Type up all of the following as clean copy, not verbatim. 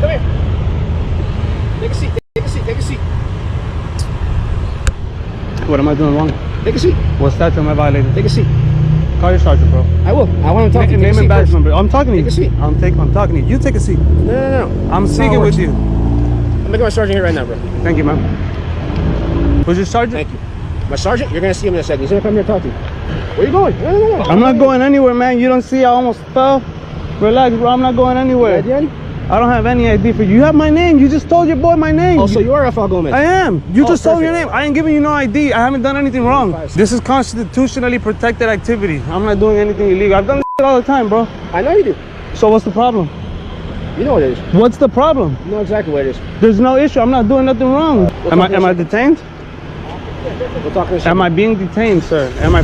come here. Take a seat, take a seat, take a seat. What am I doing wrong? Take a seat. What statute am I violating? Take a seat. Call your sergeant, bro. I will. I want to talk to you. Name and badge number. I'm talking to you. Take a seat. I'm talking to you. You take a seat. No. I'm speaking with you. I'm making my sergeant here right now, bro. Thank you, ma'am. Who's your sergeant? Thank you. My sergeant, you're going to see him in a second. He's going to come here and talk to you. Where you going? No. I'm not going anywhere, man. You don't see I almost fell? Relax, bro. I'm not going anywhere. You ID? I don't have any ID for you. You have my name. You just told your boy my name. Oh, so you are Rafael Gomez? I am. You just told your perfect. name. I ain't giving you no ID. I haven't done anything wrong. This is constitutionally protected activity. I'm not doing anything illegal. I've done this shit all the time, bro. I know you do. So what's the problem? You know what it is. What's the problem? You know exactly what it is. There's no issue. I'm not doing nothing wrong. Am I detained? We'll talk in a second. Am I being detained, sir? Am I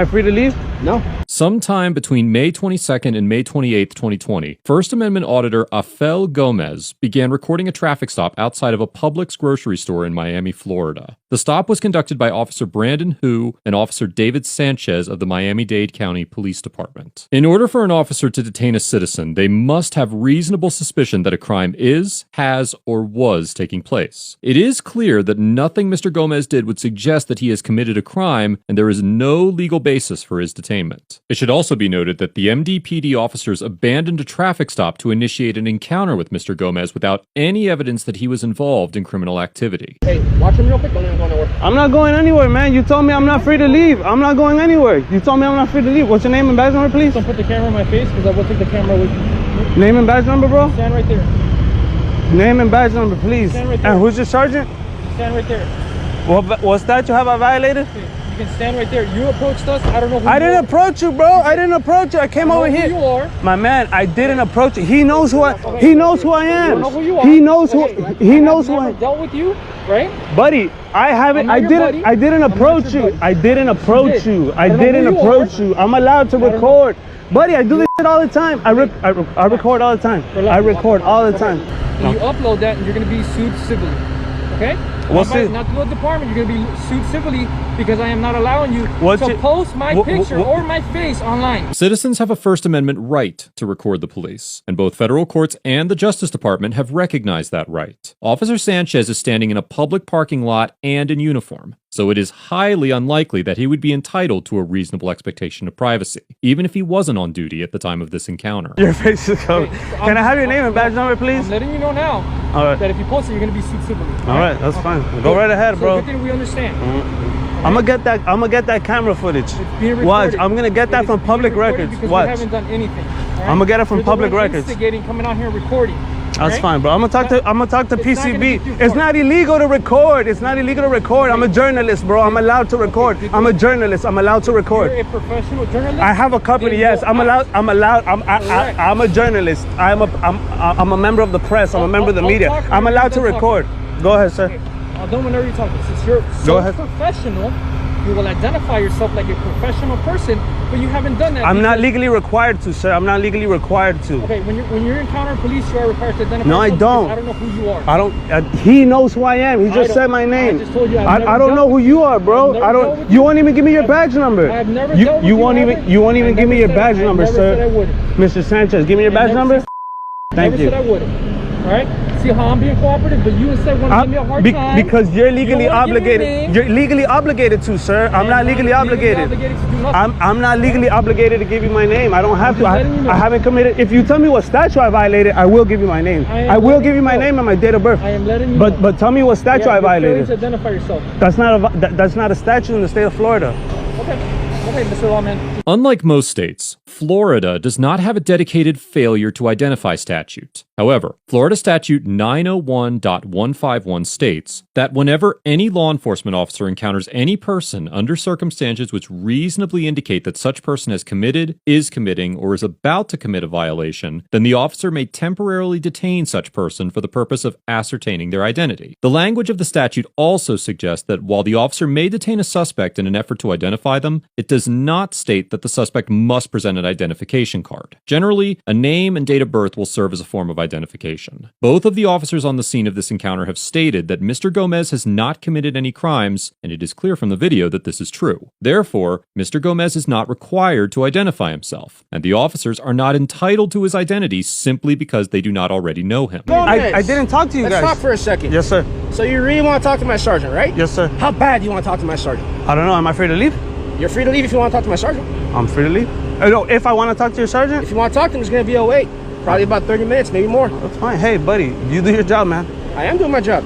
free to leave? No. Sometime between May 22nd and May 28th, 2020, First Amendment auditor Afel Gomez began recording a traffic stop outside of a Publix grocery store in Miami, Florida. The stop was conducted by Officer Brandon Hu and Officer David Sanchez of the Miami-Dade County Police Department. In order for an officer to detain a citizen, they must have reasonable suspicion that a crime is, has, or was taking place. It is clear that nothing Mr. Gomez did would suggest that he has committed a crime, and there is no legal basis for his detainment. It should also be noted that the MDPD officers abandoned a traffic stop to initiate an encounter with Mr. Gomez without any evidence that he was involved in criminal activity. Hey, watch him real quick. Don't even go nowhere. I'm not going anywhere, man. You told me I'm not free to leave. I'm not going anywhere. You told me I'm not free to leave. What's your name and badge number, please? Don't put the camera in my face because I will take the camera with you. Name and badge number, bro? Stand right there. Name and badge number, please. Stand right there. And who's your sergeant? Stand right there. What statute have I violated? You can stand right there. You approached us. I don't know who I didn't approach you, bro. I didn't approach you. I came over here. Who you are. My man, I didn't approach you. He knows who I am. I don't know who you are. He knows who Okay, he knows who I I never dealt with you, right? Buddy, I haven't I'm not your buddy. I didn't I'm not approach your you. buddy. I didn't approach did. you. I I don't know didn't who you approach are. you. I'm allowed to record. Buddy, I do this shit all the time. I record all the time. I record all the time. When you upload that, you're going to be sued civilly. Okay? What's not, it? not the department. You're going to be sued civilly because I am not allowing you What's to it? post my picture or my face online. Citizens have a First Amendment right to record the police, and both federal courts and the Justice Department have recognized that right. Officer Sanchez is standing in a public parking lot and in uniform, so it is highly unlikely that he would be entitled to a reasonable expectation of privacy, even if he wasn't on duty at the time of this encounter. Your face is covered. Can I have your name and badge number, please? I'm letting you know now All right. that if you post it, you're going to be sued civilly. All right, that's fine. Go right ahead, bro. So good thing we understand. I'm gonna get that camera footage. Being recorded. Watch, I'm gonna get that It from is public being recorded records. because Watch. we haven't done anything. All right? I'm gonna get it from You're the public one records. instigating, coming out here and recording. That's fine, bro. I'm gonna talk to It's not gonna PCB. get you It's far. not illegal to record. It's not illegal to record. I'm a journalist, bro. I'm allowed to record. I'm a journalist. I'm allowed to record. You're a professional journalist. I have a company. Then Yes, you're I'm allowed. out. I'm allowed. Correct. I'm a journalist. I'm a member of the press. I'm a member of the I'll media. talk I'm when allowed to you're done record. Go ahead, sir. Okay. Don't whenever you're talking. Since you're Go so ahead. professional, you will identify yourself like a professional person, but you haven't done that. I'm not because- legally required to, sir. I'm not legally required to. Okay, when you're encountering police, you are required to identify No, I yourself don't. because I don't know who you are. I don't. He knows who I am. He just don't- said my name. I just told you I've I never don't dealt know who with you are, bro. I've never I dealt don't. with You you. won't even give me your badge number. I've never You dealt with you you, won't even Ivan. you won't I even give me never your said- badge I number, never said I sir. wouldn't. Mr. Sanchez, give me your I badge never number. said- Thank Never you. said I wouldn't. All right. See how I'm being cooperative, but you instead want to give me a hard time. Because you're legally You don't wanna give me a obligated. name. You're legally obligated to, sir. I'm not legally obligated. to do nothing. I'm not legally obligated to give you my name. I don't have to. just letting you know. I haven't committed. If you tell me what statute I violated, I will give you my name. I will give you my name and my date of birth. I am letting you know. But tell me what statute I you're failing violated. to identify yourself. That's not a statute in the state of Florida. Okay. Okay, Mr. Lawman. Unlike most states, Florida does not have a dedicated failure to identify statute. However, Florida Statute 901.151 states that whenever any law enforcement officer encounters any person under circumstances which reasonably indicate that such person has committed, is committing, or is about to commit a violation, then the officer may temporarily detain such person for the purpose of ascertaining their identity. The language of the statute also suggests that while the officer may detain a suspect in an effort to identify them, it does not state that the suspect must present an identification card. Generally, a name and date of birth will serve as a form of identification. Both of the officers on the scene of this encounter have stated that Mr. Gomez has not committed any crimes, and it is clear from the video that this is true. Therefore, Mr. Gomez is not required to identify himself, and the officers are not entitled to his identity simply because they do not already know him. I didn't talk to you Let's guys. talk for a second. Yes, sir. So you really want to talk to my sergeant, right? Yes, sir. How bad do you want to talk to my sergeant? I don't know. Am I free to leave? You're free to leave if you want to talk to my sergeant. I'm free to leave. No, if I want to talk to your sergeant, If you want to talk to him, it's going to be a wait. Probably about 30 minutes, maybe more. that's fine. Hey, buddy, you do your job, man. I am doing my job.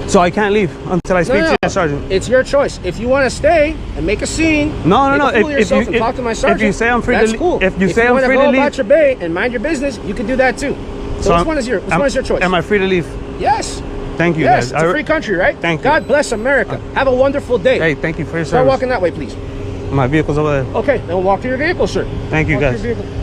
So I can't leave until I speak No, to your sergeant. It's your choice. If you want to stay and make a scene, No. make a fool of If yourself you- and talk to my if sergeant, you say I'm free to that's leave- cool. if you say I'm wanna free go to leave- about your bay and mind your business, you can do that too. So which one is your choice? Am I free to leave? Yes. Thank you, Yes, guys. it's a free country, right? Thank you. God bless America. Have a wonderful day. Hey, thank you for your Start service. walking that way, please. My vehicle's over there. Okay, then we'll walk to your vehicle, sir. Thank you, Walk to guys. your vehicle.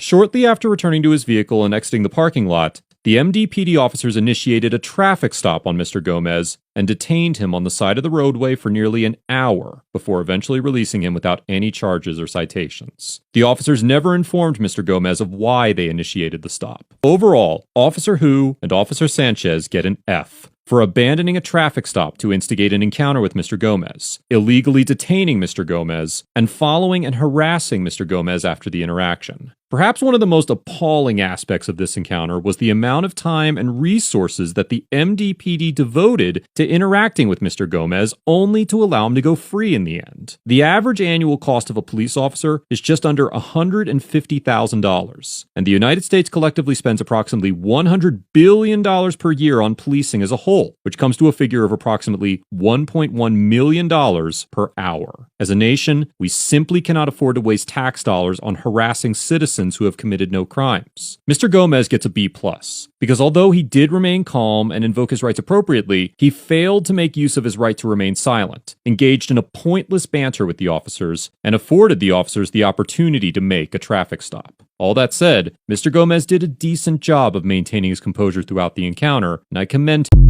Shortly after returning to his vehicle and exiting the parking lot, the MDPD officers initiated a traffic stop on Mr. Gomez and detained him on the side of the roadway for nearly an hour before eventually releasing him without any charges or citations. The officers never informed Mr. Gomez of why they initiated the stop. Overall, Officer Hu and Officer Sanchez get an F for abandoning a traffic stop to instigate an encounter with Mr. Gomez, illegally detaining Mr. Gomez, and following and harassing Mr. Gomez after the interaction. Perhaps one of the most appalling aspects of this encounter was the amount of time and resources that the MDPD devoted to interacting with Mr. Gomez, only to allow him to go free in the end. The average annual cost of a police officer is just under $150,000, and the United States collectively spends approximately $100 billion per year on policing as a whole, which comes to a figure of approximately $1.1 million per hour. As a nation, we simply cannot afford to waste tax dollars on harassing citizens who have committed no crimes. Mr. Gomez gets a B+, because although he did remain calm and invoke his rights appropriately, he failed to make use of his right to remain silent, engaged in a pointless banter with the officers, and afforded the officers the opportunity to make a traffic stop. All that said, Mr. Gomez did a decent job of maintaining his composure throughout the encounter, and I commend him.